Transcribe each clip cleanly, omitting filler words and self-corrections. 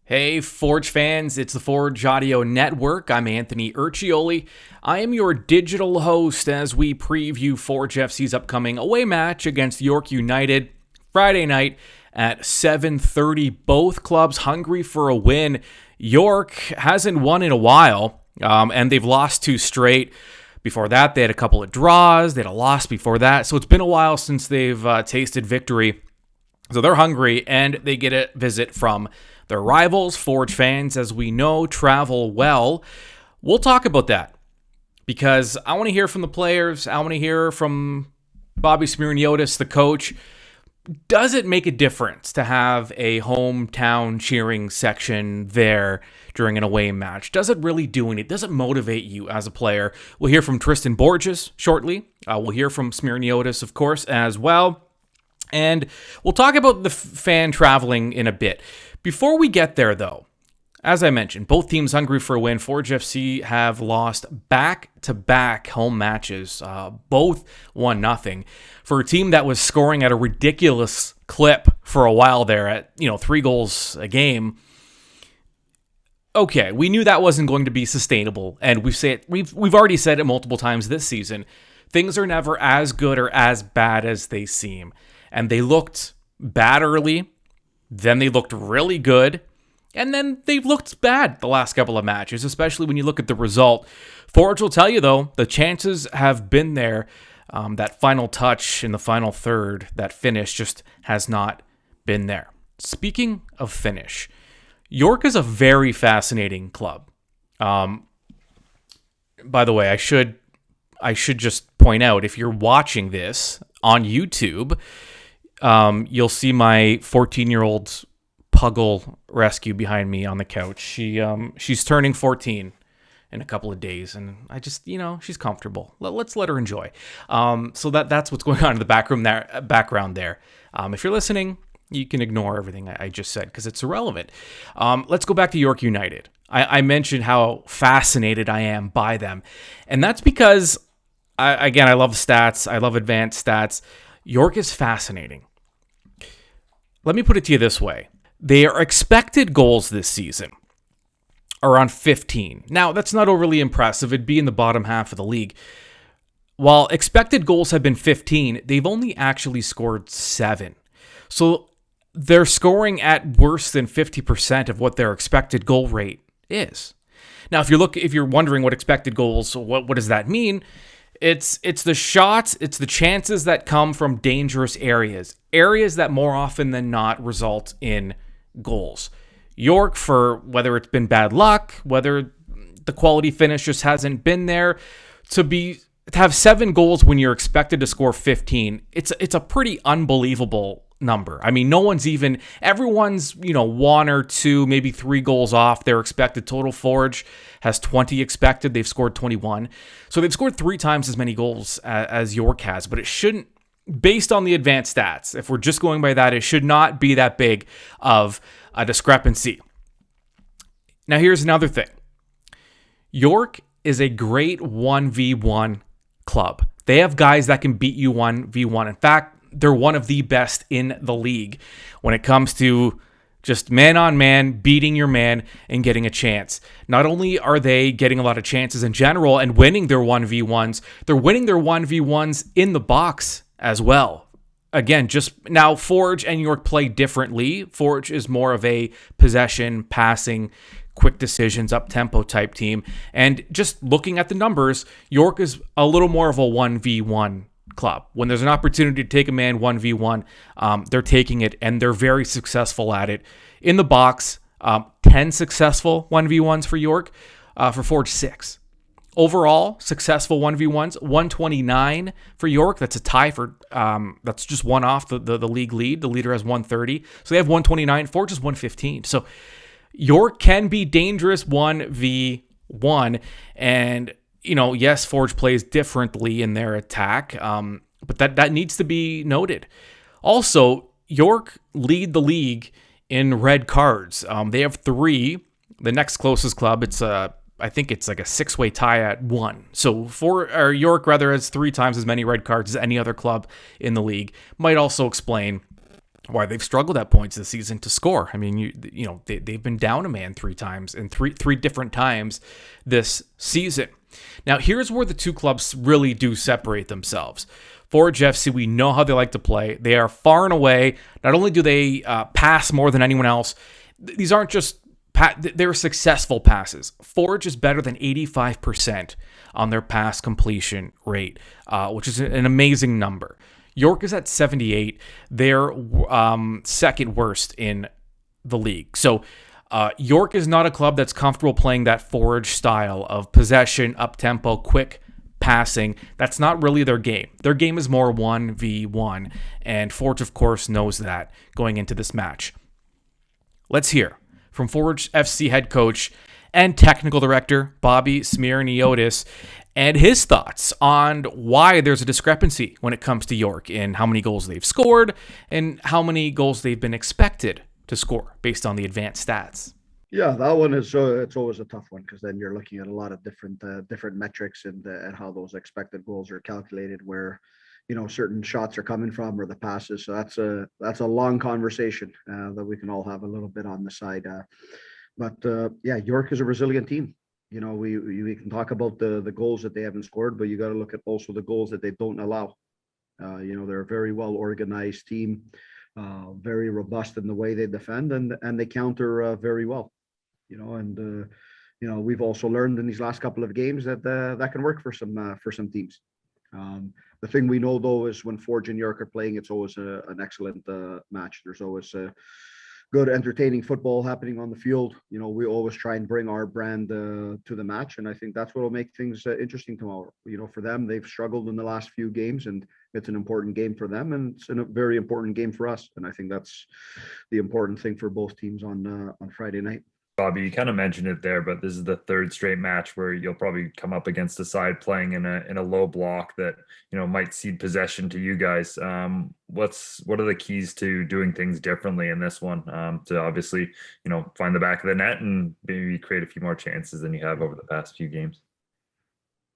Hey, Forge fans, it's the Forge Audio Network. I'm Anthony Urciuoli. I am your digital host as we preview Forge FC's upcoming away match against York United Friday night at 7:30. Both clubs hungry for a win. York hasn't won in a while, and they've lost two straight. Before that, they had a couple of draws. They had a loss before that. So it's been a while since they've tasted victory. So they're hungry, and they get a visit from their rivals. Forge fans, as we know, travel well. We'll talk about that because I want to hear from the players. I want to hear from Bobby Smyrniotis, the coach. Does it make a difference to have a hometown cheering section there during an away match? Does it really do anything? Does it motivate you as a player? We'll hear from Tristan Borges shortly. We'll hear from Smyrniotis, of course, as well. And we'll talk about the fan traveling in a bit. Before we get there, though, as I mentioned, both teams hungry for a win. Forge FC have lost back-to-back home matches, both 1-0. For a team that was scoring at a ridiculous clip for a while there at 3 goals a game. Okay, we knew that wasn't going to be sustainable, and we've already said it multiple times this season. Things are never as good or as bad as they seem. And they looked bad early, then they looked really good, and then they've looked bad the last couple of matches, especially when you look at the result. Forge will tell you, though, the chances have been there. That final touch in the final third, that finish just has not been there. Speaking of finish, York is a very fascinating club. By the way, I should just point out, if you're watching this on YouTube, you'll see my 14-year-old puggle rescue behind me on the couch. She's turning 14 in a couple of days, and I just, she's comfortable. Let's let her enjoy. So that's what's going on in the background there. If you're listening, you can ignore everything I just said because it's irrelevant. Let's go back to York United. I mentioned how fascinated I am by them, and that's because, I love stats. I love advanced stats. York is fascinating. Let me put it to you this way. Their expected goals this season are around 15. Now, that's not overly impressive. It'd be in the bottom half of the league. While expected goals have been 15, they've only actually scored 7. So they're scoring at worse than 50% of what their expected goal rate is. Now, if you're wondering what expected goals, what does that mean? It's the shots, it's the chances that come from dangerous areas that more often than not result in goals. York, for whether it's been bad luck, whether the quality finish just hasn't been there, to have 7 goals when you're expected to score 15, it's a pretty unbelievable number. I mean, everyone's 1 or 2, maybe 3 goals off their expected total. Forge has 20 expected. They've scored 21. So they've scored 3 times as many goals as York has, but it shouldn't, based on the advanced stats, if we're just going by that, it should not be that big of a discrepancy. Now, here's another thing. York is a great 1v1 club. They have guys that can beat you 1v1. In fact, they're one of the best in the league when it comes to just man-on-man, beating your man and getting a chance. Not only are they getting a lot of chances in general and winning their 1v1s, they're winning their 1v1s in the box as well. Again, just now Forge and York play differently. Forge is more of a possession, passing, quick decisions, up-tempo type team. And just looking at the numbers, York is a little more of a 1v1 club. When there's an opportunity to take a man 1v1, they're taking it, and they're very successful at it. In the box, 10 successful 1v1s for York, for Forge 6. Overall, successful 1v1s, 129 for York. That's a tie for, that's just one off the league lead. The leader has 130. So they have 129. Forge is 115. So York can be dangerous 1v1, and yes, Forge plays differently in their attack, but that needs to be noted. Also, York lead the league in red cards. They have 3. The next closest club, I think it's like a 6-way tie at 1. So York rather has 3 times as many red cards as any other club in the league. Might also explain why they've struggled at points this season to score. I mean, they've been down a man 3 times and three different times this season. Now, here's where the two clubs really do separate themselves. Forge FC, we know how they like to play. They are far and away, not only do they pass more than anyone else, these aren't just they're successful passes. Forge is better than 85% on their pass completion rate, which is an amazing number. York is at 78. They're second worst in the league. So York is not a club that's comfortable playing that Forge style of possession, up-tempo, quick passing. That's not really their game. Their game is more 1v1, and Forge, of course, knows that going into this match. Let's hear from Forge FC head coach and technical director Bobby Smyrniotis and his thoughts on why there's a discrepancy when it comes to York in how many goals they've scored and how many goals they've been expected to score based on the advanced stats. Yeah, that one is it's always a tough one because then you're looking at a lot of different metrics and how those expected goals are calculated, where certain shots are coming from or the passes. So that's a long conversation that we can all have a little bit on the side. But York is a resilient team. We can talk about the goals that they haven't scored, but you got to look at also the goals that they don't allow. They're a very well organized team, very robust in the way they defend, and they counter very well. We've also learned in these last couple of games that that can work for some teams. The thing we know though is when Forge and York are playing, it's always an excellent match. There's always good, entertaining football happening on the field. We always try and bring our brand to the match, and I think that's what will make things interesting tomorrow. For them, they've struggled in the last few games, and it's an important game for them, and it's a very important game for us. And I think that's the important thing for both teams on Friday night. Bobby, you kind of mentioned it there, but this is the third straight match where you'll probably come up against a side playing in a low block that might cede possession to you guys. What are the keys to doing things differently in this one to obviously find the back of the net and maybe create a few more chances than you have over the past few games?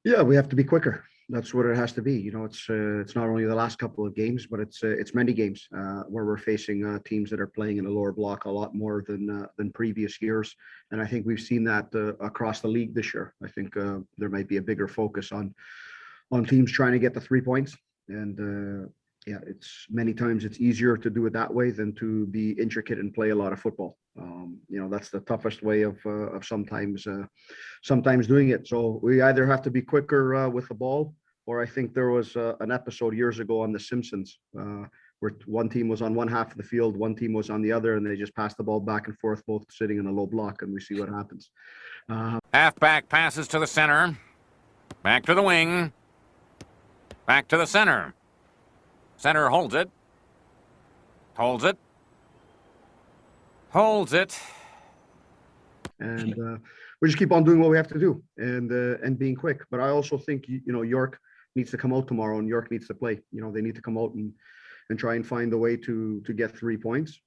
Yeah, we have to be quicker. That's what it has to be. It's not only the last couple of games, but it's many games where we're facing teams that are playing in a lower block a lot more than previous years, and I think we've seen that across the league this year. I think there might be a bigger focus on teams trying to get the 3 points, and it's many times it's easier to do it that way than to be intricate and play a lot of football. That's the toughest way of sometimes doing it. So we either have to be quicker with the ball, or I think there was an episode years ago on The Simpsons where one team was on one half of the field, one team was on the other, and they just passed the ball back and forth, both sitting in a low block, and we see what happens. Halfback passes to the center, back to the wing, back to the center. Center holds it. And we just keep on doing what we have to do and being quick. But I also think York needs to come out tomorrow, and York needs to play. They need to come out and try and find a way to get 3 points,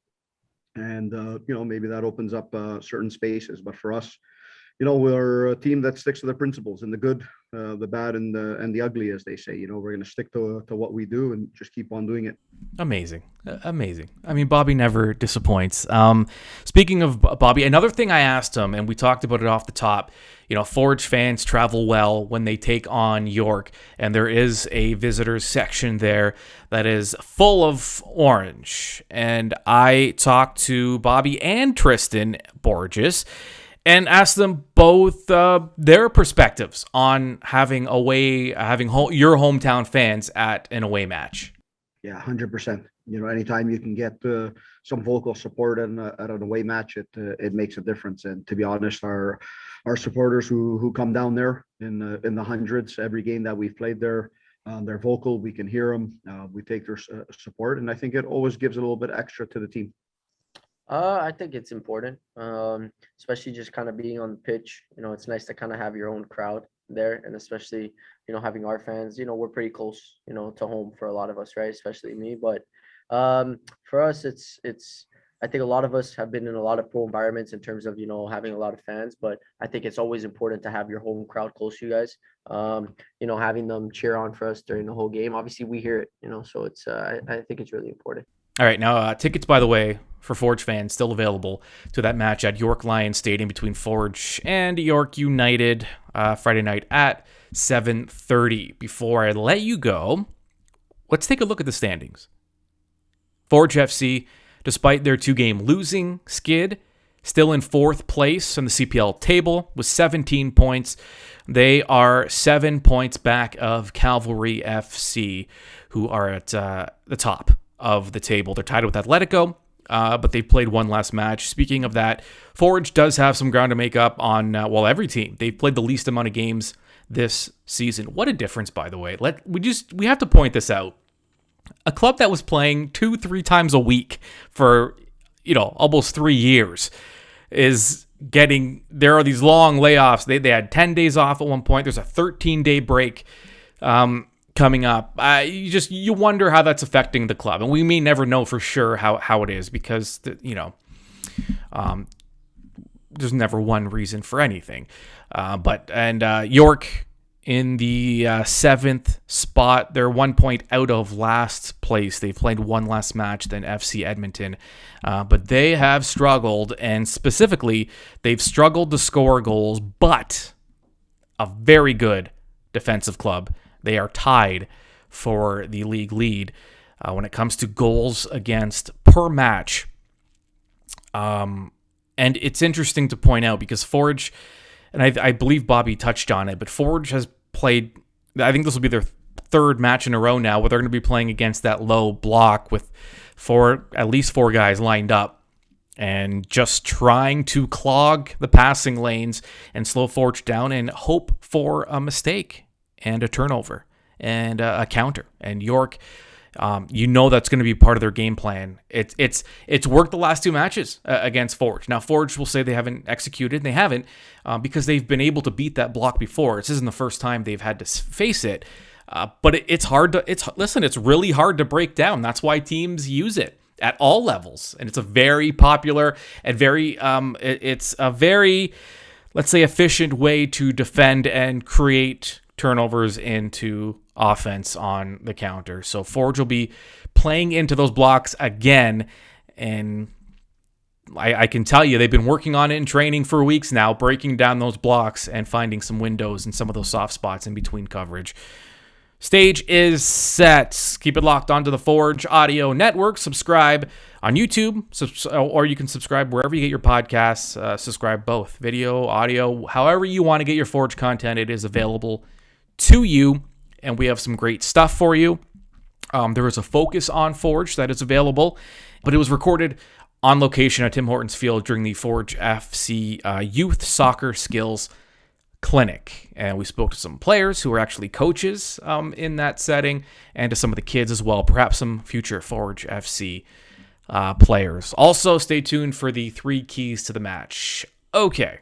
and maybe that opens up certain spaces. But for us, we're a team that sticks to the principles, and the good, the bad, and the ugly, as they say. We're going to stick to what we do and just keep on doing it. Amazing. I mean, Bobby never disappoints. Speaking of Bobby, another thing I asked him, and we talked about it off the top, Forge fans travel well when they take on York, and there is a visitors section there that is full of orange. And I talked to Bobby and Tristan Borges and asked them both their perspectives on having your hometown fans at an away match. Yeah, 100%. Anytime you can get some vocal support at an away match, it makes a difference. And to be honest, our supporters who come down there in the hundreds every game that we've played there, they're vocal. We can hear them. We take their support, and I think it always gives a little bit extra to the team. I think it's important, especially just kind of being on the pitch. It's nice to kind of have your own crowd there, and especially, having our fans. We're pretty close, to home for a lot of us, right? Especially me. But for us, it's. I think a lot of us have been in a lot of pro environments in terms of having a lot of fans. But I think it's always important to have your home crowd close to you guys. Having them cheer on for us during the whole game. Obviously, we hear it. So it's. I think it's really important. All right, now tickets, by the way, for Forge fans still available to that match at York Lions Stadium between Forge and York United Friday night at 7:30. Before I let you go, let's take a look at the standings. Forge FC, despite their 2-game losing skid, still in 4th place on the CPL table with 17 points. They are 7 points back of Cavalry FC, who are at the top of the table. They're tied with Atletico, but they've played one last match. Speaking of that, Forge does have some ground to make up on, every team. They've played the least amount of games this season. What a difference, by the way. We have to point this out. A club that was playing 2-3 times a week for, almost 3 years there are these long layoffs. They had 10 days off at one point. There's a 13-day break coming up. You wonder how that's affecting the club. And we may never know for sure how it is because, there's never one reason for anything. But York in the 7th spot. They're 1 point out of last place. They've played one less match than FC Edmonton, but they have struggled, and specifically, they've struggled to score goals, but a very good defensive club. They are tied for the league lead when it comes to goals against per match. And it's interesting to point out because Forge, and I believe Bobby touched on it, but Forge has played, I think this will be their 3rd match in a row now where they're going to be playing against that low block with at least 4 guys lined up and just trying to clog the passing lanes and slow Forge down and hope for a mistake and a turnover and a counter. And York, that's going to be part of their game plan. It's worked the last 2 matches against Forge. Now, Forge will say they haven't executed, and they haven't because they've been able to beat that block before. This isn't the first time they've had to face it, but it's hard to. It's really hard to break down. That's why teams use it at all levels, and it's a very popular and it's a very, let's say, efficient way to defend and create turnovers into offense on the counter. So Forge will be playing into those blocks again, and I can tell you they've been working on it in training for weeks now, breaking down those blocks and finding some windows and some of those soft spots in between coverage. Stage is set. Keep it locked onto the Forge Audio Network. Subscribe on YouTube, or you can subscribe wherever you get your podcasts. Subscribe both, video, audio, however you want to get your Forge content. It is available to you, and we have some great stuff for you. There is a focus on Forge that is available, but it was recorded on location at Tim Hortons Field during the Forge FC Youth Soccer Skills Clinic. And we spoke to some players who are actually coaches in that setting, and to some of the kids as well, perhaps some future Forge FC players. Also, stay tuned for the 3 keys to the match. Okay.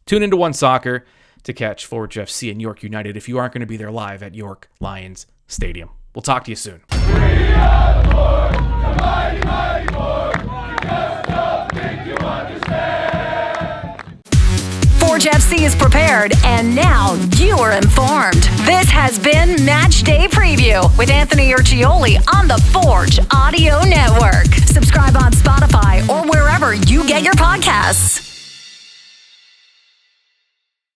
Tune into One Soccer to catch Forge FC and York United if you aren't going to be there live at York Lions Stadium. We'll talk to you soon. We are the Forge, the mighty, mighty Forge. You just don't think you understand. Forge FC is prepared, and now you are informed. This has been Match Day Preview with Anthony Urciuoli on the Forge Audio Network. Subscribe on Spotify or wherever you get your podcasts.